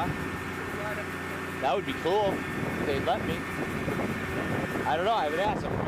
Huh? That would be cool if they'd let me. I don't know, I haven't asked them.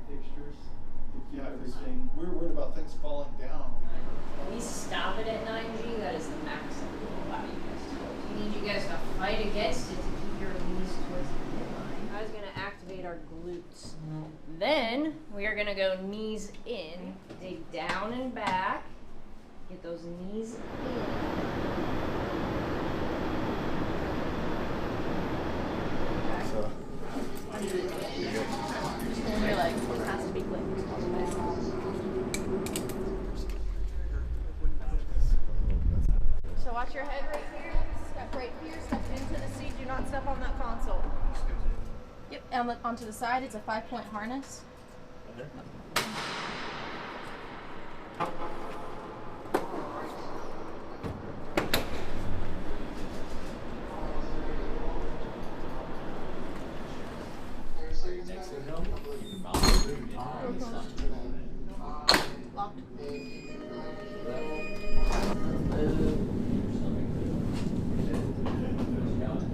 fixtures to keep everything. We were worried about things falling down. We stop it at 9G, that is the max that we will allow you guys to go. We need you guys to fight against it to keep your knees towards the midline. I was gonna activate our glutes. Then we are gonna go knees in, dig down and back, get those knees in. So, You're like, it has to be quick. So watch your head right here. Step right here. Step into the seat. Do not step on that console. Yep. And look onto the side. It's a 5-point harness. Locked.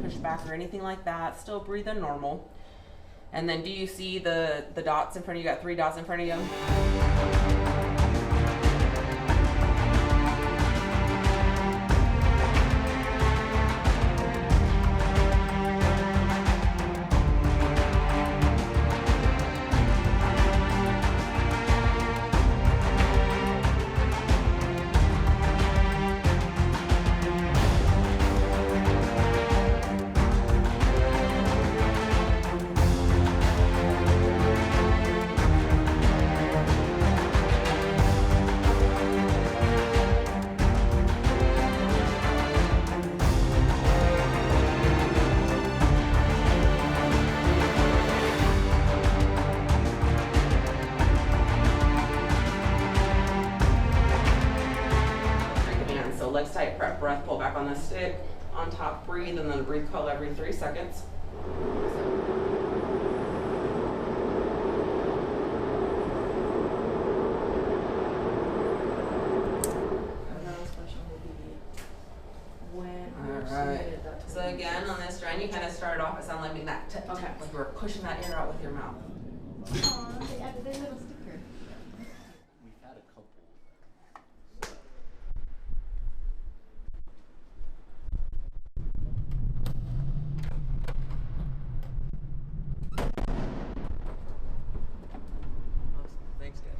Push back or anything like that. Still breathe in normal. And then do you see the dots in front of you? You got 3 dots in front of you. Legs tight, prep breath, pull back on the stick. On top, breathe, and then recoil every 3 seconds. Alright. So again, on this drawing, you kind of started off, it sounded like making that tip, like you were pushing that air out with your mouth. Aw, they added their little sticker. we've had a couple. Thanks, guys.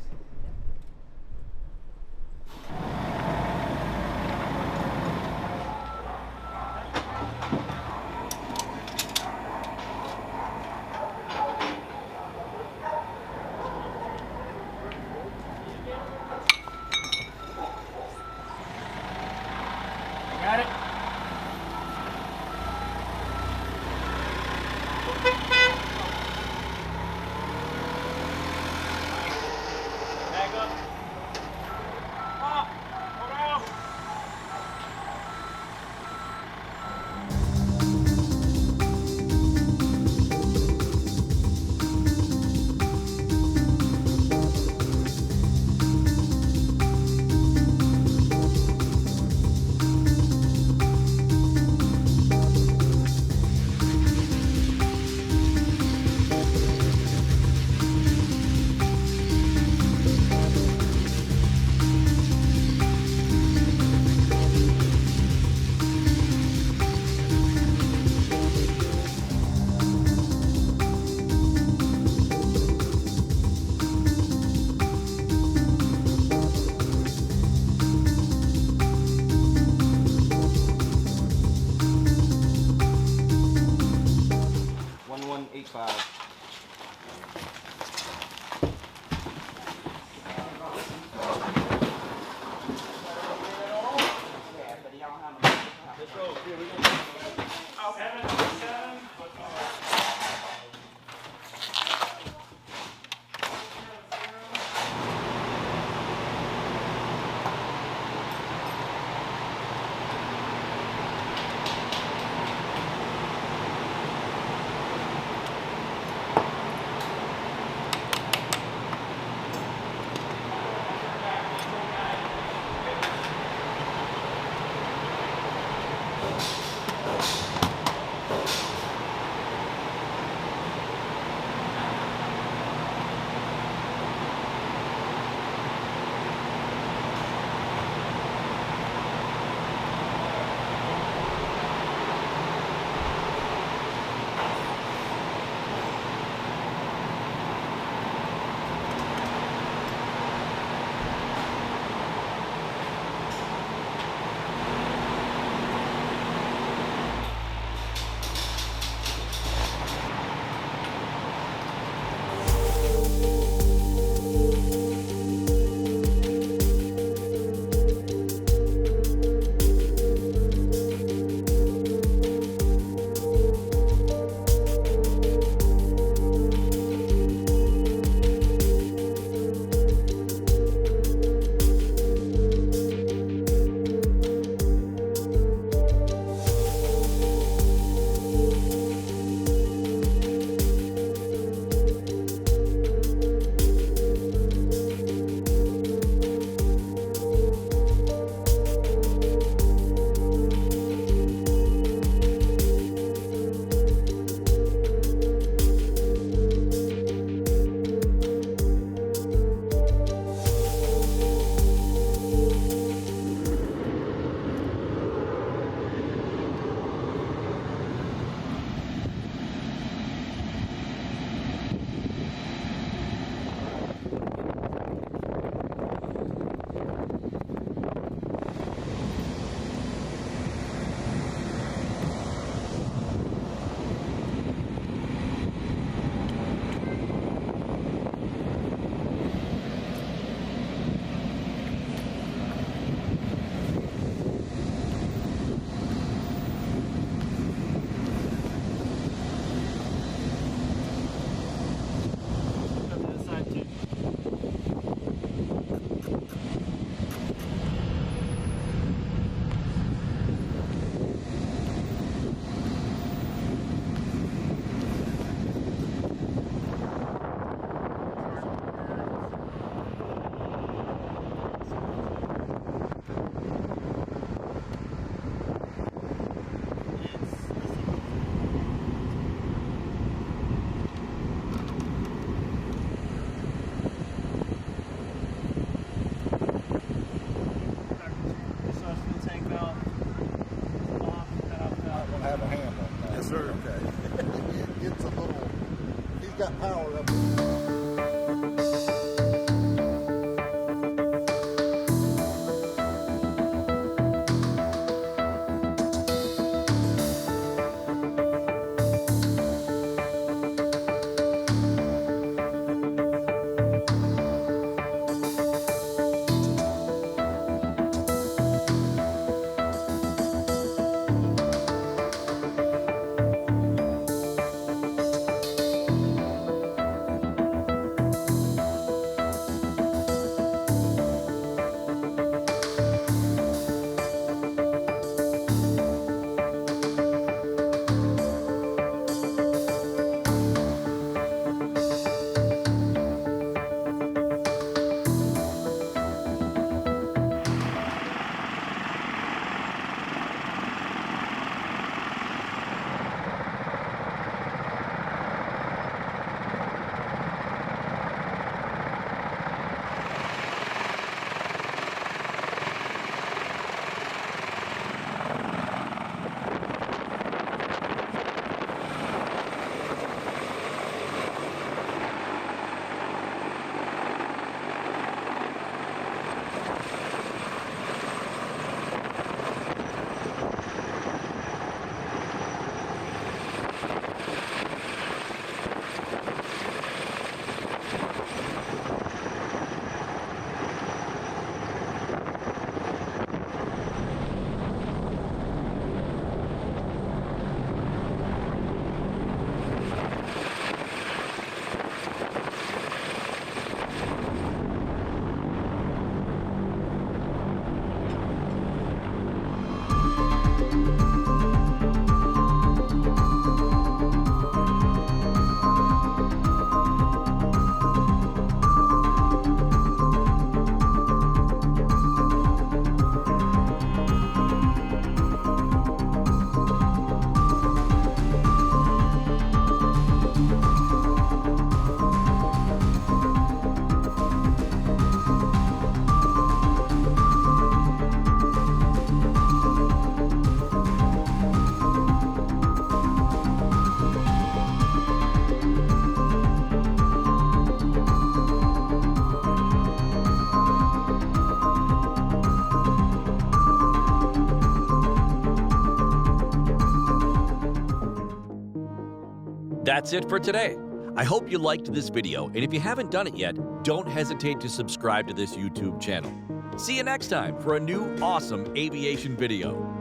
That's it for today. I hope you liked this video, and if you haven't done it yet, don't hesitate to subscribe to this YouTube channel. See you next time for a new awesome aviation video.